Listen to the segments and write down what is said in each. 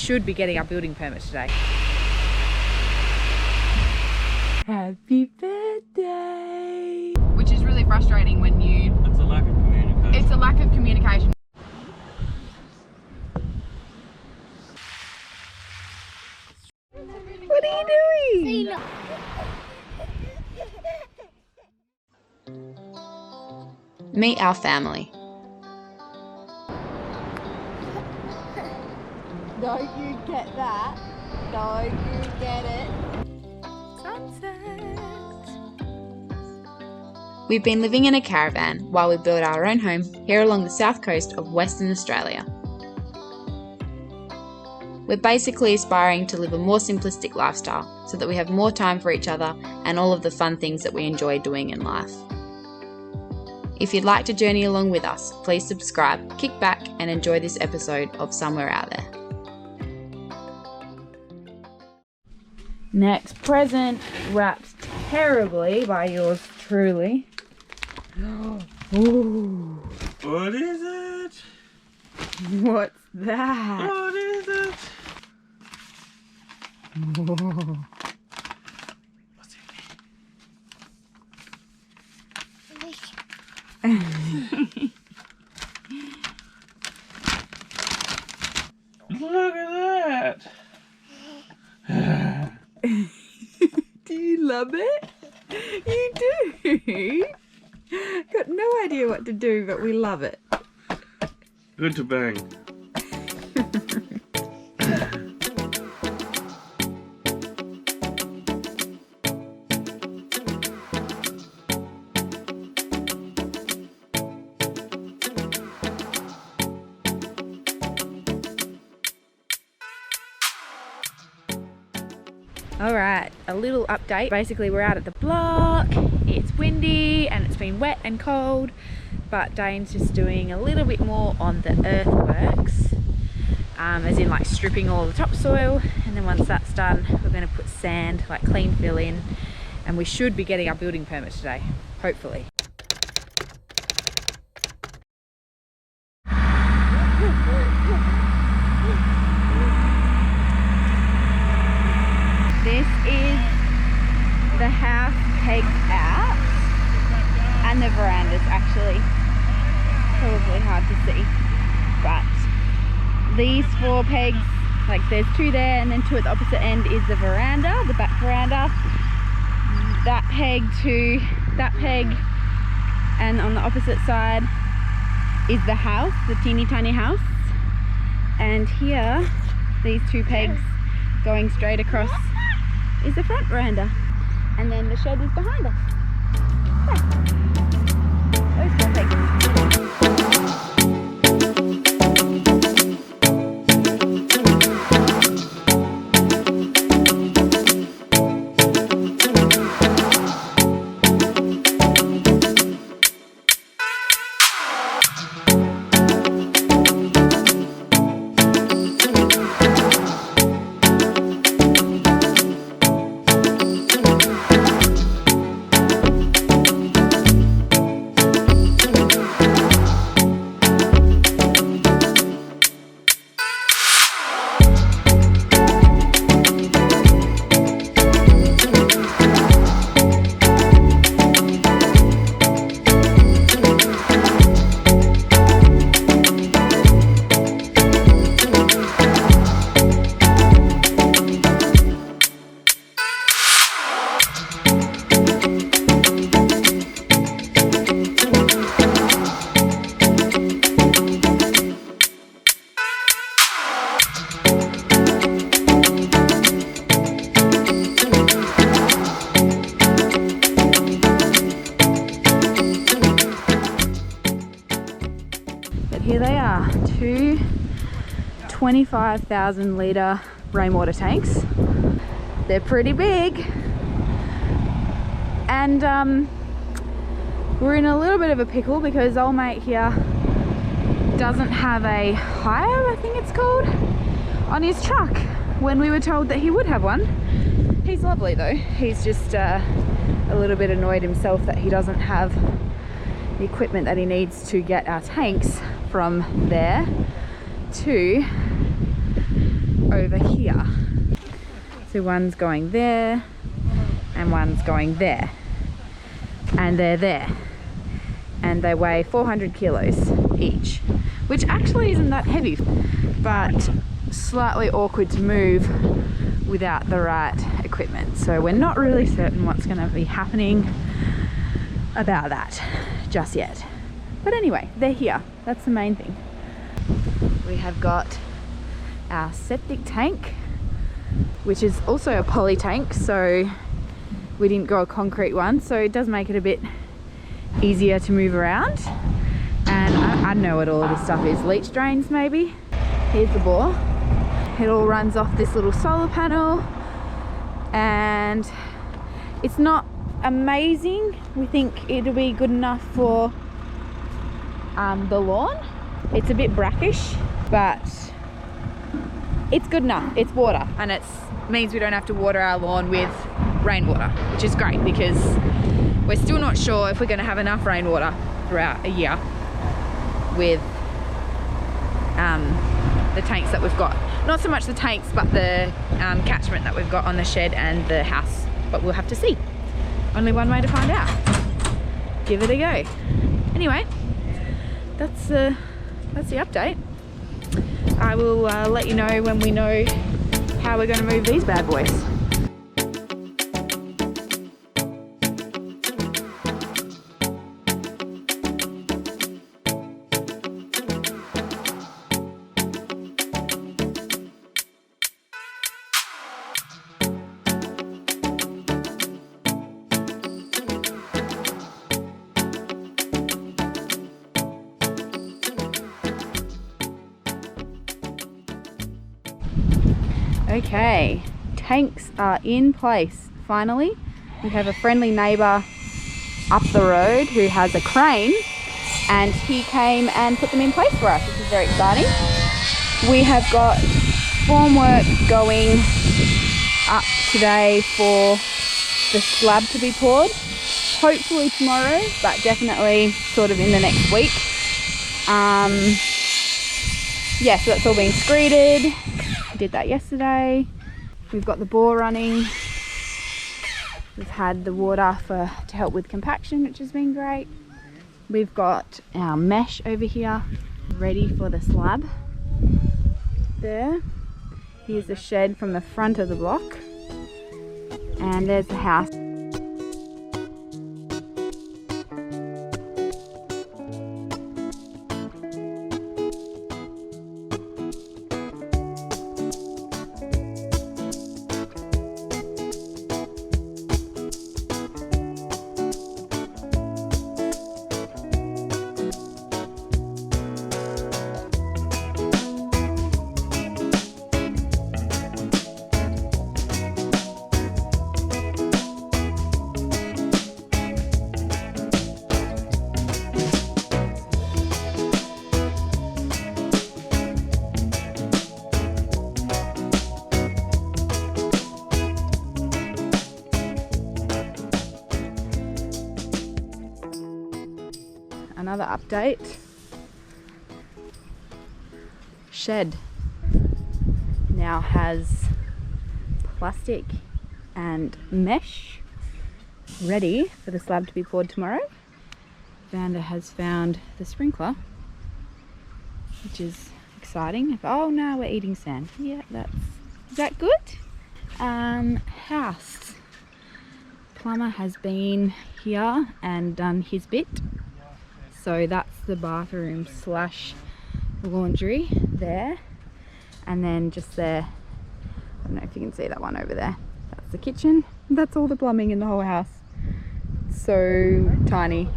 should be getting our building permit today. Happy birthday! Which is really frustrating when you... It's a lack of communication. It's a lack of communication. What are you doing? Meet our family. Don't you get that? Don't you get it? Sunset. We've been living in a caravan while we build our own home here along the south coast of Western Australia. We're basically aspiring to live a more simplistic lifestyle so that we have more time for each other and all of the fun things that we enjoy doing in life. If you'd like to journey along with us, please subscribe, kick back and enjoy this episode of Somewhere Out There. Next present, wrapped terribly by yours truly. Ooh. What is it? What's that? What is it? Whoa. What's it? Look at that! Do you love it? You do? Got no idea what to do, but we love it. Good to bang. Alright, a little update. Basically we're out at the block, it's windy and it's been wet and cold, but Dane's just doing a little bit more on the earthworks, as in like stripping all the topsoil, and then once that's done we're going to put sand, like clean fill in, and we should be getting our building permit today, hopefully. This is the house pegged out, and the veranda's actually probably hard to see, but these 4 pegs, like there's 2 there and then 2 at the opposite end is the veranda, the back veranda. That peg to that peg, and on the opposite side is the house, the teeny tiny house, and here these 2 pegs going straight across is the front veranda, and then the shed is behind us. Yeah. Those 4 pegs. Here they are, 2 25,000 litre rainwater tanks. They're pretty big, and we're in a little bit of a pickle because old mate here doesn't have a hire, I think it's called, on his truck, when we were told that he would have one. He's lovely though. He's just a little bit annoyed himself that he doesn't have the equipment that he needs to get our tanks from there to over here. So one's going there and one's going there, and they're there, and they weigh 400 kilos each, which actually isn't that heavy, but slightly awkward to move without the right equipment. So we're not really certain what's going to be happening about that just yet. But anyway, they're here. That's the main thing. We have got our septic tank, which is also a poly tank, so we didn't go a concrete one, so it does make it a bit easier to move around. And I know what all of this stuff is. Leach drains, maybe. Here's the bore. It all runs off this little solar panel, and it's not amazing. We think it'll be good enough for the lawn. It's a bit brackish, but it's good enough. It's water, and it means we don't have to water our lawn with rainwater, which is great, because we're still not sure if we're going to have enough rainwater throughout a year with the tanks that we've got. Not so much the tanks, but the catchment that we've got on the shed and the house, but we'll have to see. Only one way to find out. Give it a go. Anyway, that's the update. I will let you know when we know how we're going to move these bad boys. Okay, tanks are in place finally. We have a friendly neighbour up the road who has a crane, and he came and put them in place for us, which is very exciting. We have got formwork going up today for the slab to be poured. Hopefully tomorrow, but definitely sort of in the next week. Yeah, so that's all being screeded. Did that yesterday. We've got the bore running. We've had the water to help with compaction, which has been great. We've got our mesh over here ready for the slab. There. Here's the shed from the front of the block. And there's the house. Another update. Shed now has plastic and mesh ready for the slab to be poured tomorrow. Vander has found the sprinkler, which is exciting. Oh no, we're eating sand. Yeah, is that good? House. Plumber has been here and done his bit. So that's the bathroom slash laundry there, and then just there, I don't know if you can see that one over there, that's the kitchen. That's all the plumbing in the whole house. So tiny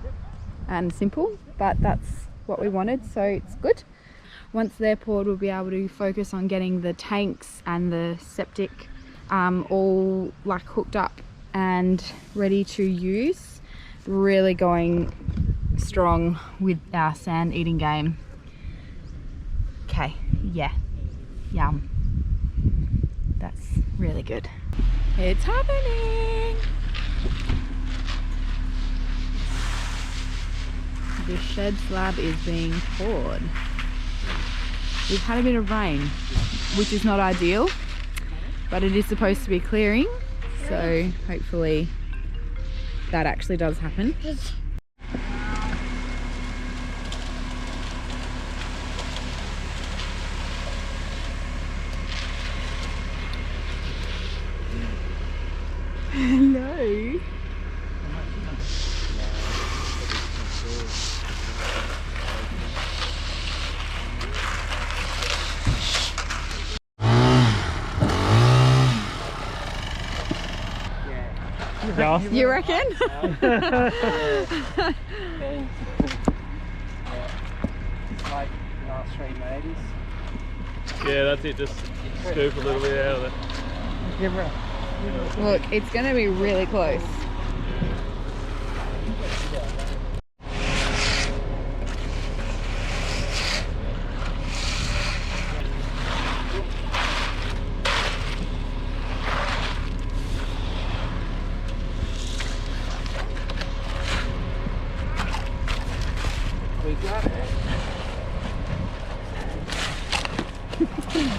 and simple, but that's what we wanted, so it's good. Once they're poured, we'll be able to focus on getting the tanks and the septic all like hooked up and ready to use. Really going strong with our sand eating game. Okay, yeah, yum. That's really good. It's happening. The shed slab is being poured. We've had a bit of rain, which is not ideal, but it is supposed to be clearing, so hopefully that actually does happen. Hello. You reckon? It's like the last 3 metres. Yeah, that's it. Just scoop a little bit out of there. Look, it's going to be really close. We got it.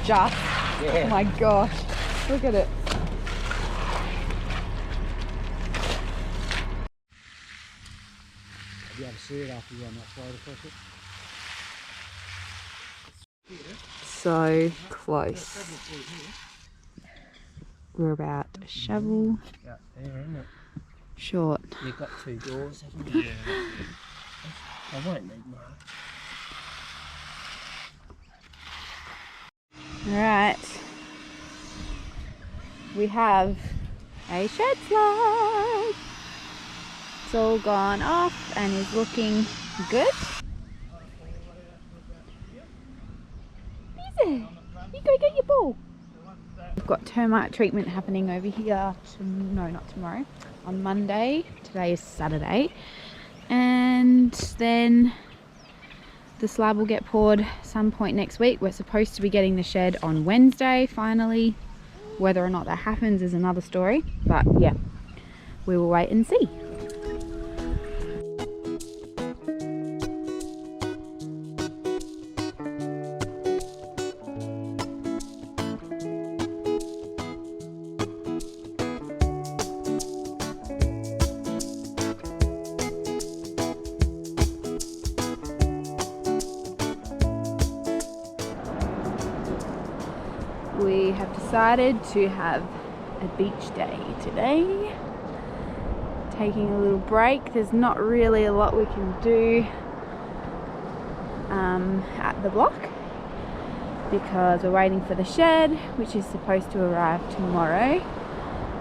Just. Yeah. Oh my gosh. Look at it. You have to see it after you run that float across it. So close. We're about a shovel Yeah, there, isn't it? short. You've got 2 doors, haven't you? Yeah. I won't need more. Alright. We have a shed slab. It's all gone off and is looking good. Easy. You go get your ball. We've got termite treatment happening over here. No, not tomorrow. On Monday. Today is Saturday. And then the slab will get poured some point next week. We're supposed to be getting the shed on Wednesday finally. Whether or not that happens is another story. But yeah, we will wait and see. We have decided to have a beach day today. Taking a little break. There's not really a lot we can do at the block because we're waiting for the shed, which is supposed to arrive tomorrow,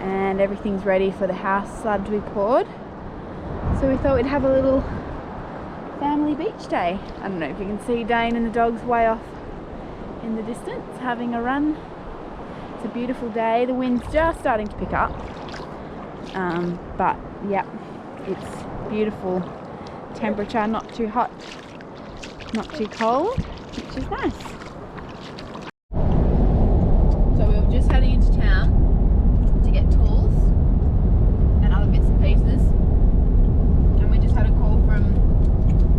and everything's ready for the house slab to be poured. So we thought we'd have a little family beach day. I don't know if you can see Dane and the dogs way off in the distance having a run. It's a beautiful day. The wind's just starting to pick up, but yeah, it's beautiful temperature, not too hot, not too cold, which is nice. So we were just heading into town to get tools and other bits and pieces, and we just had a call from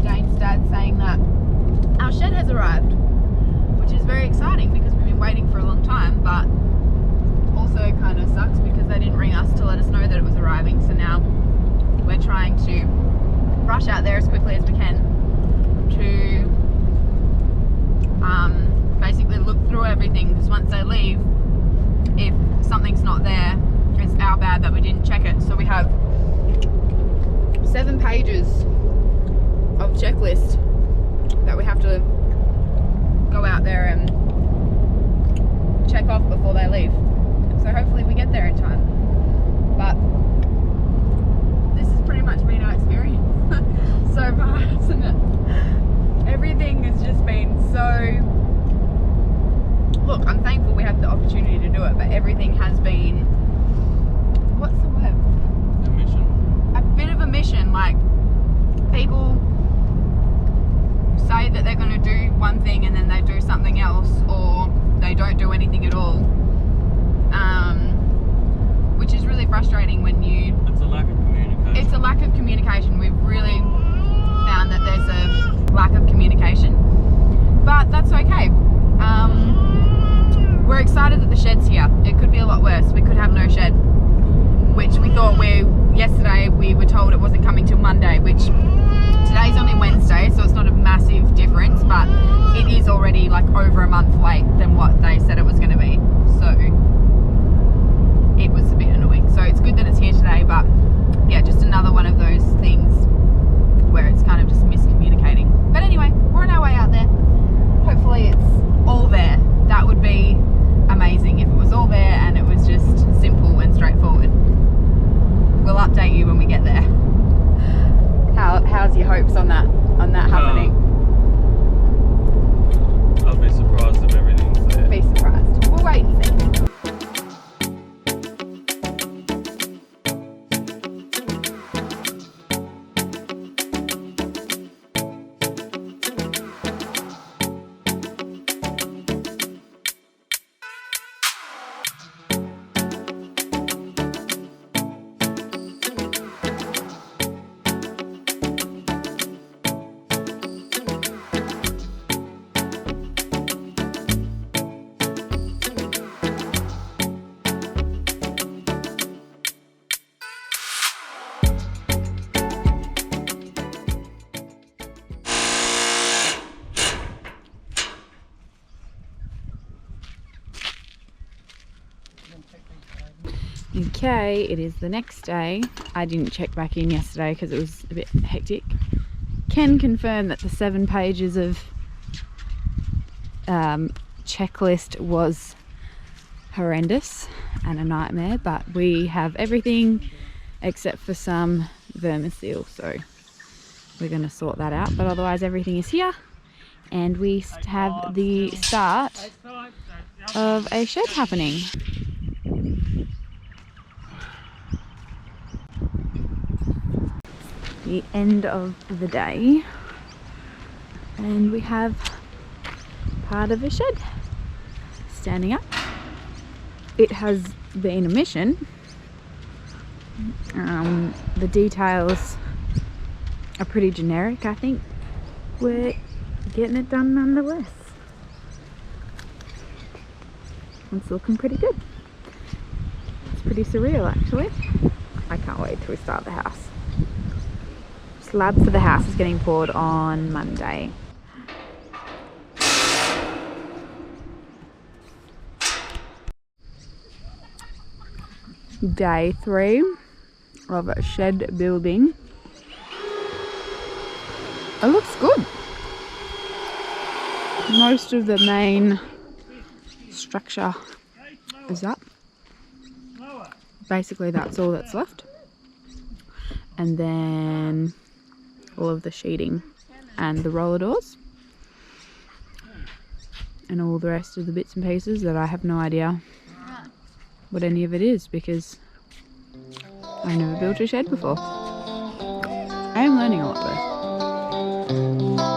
Dane's dad saying that our shed has arrived, which is very exciting because we've been waiting for a long time, but also kind of sucks because they didn't ring us to let us know that it was arriving. So now we're trying to rush out there as quickly as we can to basically look through everything, because once they leave, if something's not there, it's our bad that we didn't check it. So we have 7 pages of checklist that we have to go out there and check off before they leave. So hopefully we get there in time. But this has pretty much been our experience so far, hasn't it? Everything has just been so... Look, I'm thankful we had the opportunity to do it, but everything has been... What's the word? A mission. A bit of a mission. Like, people say that they're going to do one thing and then they do something else, or they don't do anything at all, which is really frustrating when you... It's a lack of communication. It's a lack of communication. We've really found that there's a lack of communication, but that's okay. We're excited that the shed's here. It could be a lot worse. We could have no shed, which we thought yesterday we were told it wasn't coming till Monday, which today's only Wednesday, so it's not a massive difference, but it is already like over a month late than what they said it was going to be. So it was a bit annoying. So it's good that it's here today, but yeah, just another one of those things where it's kind of just miscommunicating. But anyway, we're on our way out there. Hopefully it's all there. That would be amazing if it was all there and it was just simple and straightforward. We'll update you when we get there. How's your hopes on that happening? I'll be surprised if everything's there. Be surprised. We'll wait and see. Okay, it is the next day. I didn't check back in yesterday because it was a bit hectic. Can confirm that the 7 pages of checklist was horrendous and a nightmare, but we have everything except for some vermicell, so we're going to sort that out. But otherwise everything is here and we have the start of a shed happening. The end of the day and we have part of a shed standing up. It has been a mission. The details are pretty generic, I think. We're getting it done nonetheless. It's looking pretty good. It's pretty surreal actually. I can't wait till we start the house. Slab for the house is getting poured on Monday. Day 3 of shed building. It looks good. Most of the main structure is up. Basically that's all that's left. And then all of the sheeting and the roller doors and all the rest of the bits and pieces that I have no idea what any of it is because I've never built a shed before. I am learning a lot though.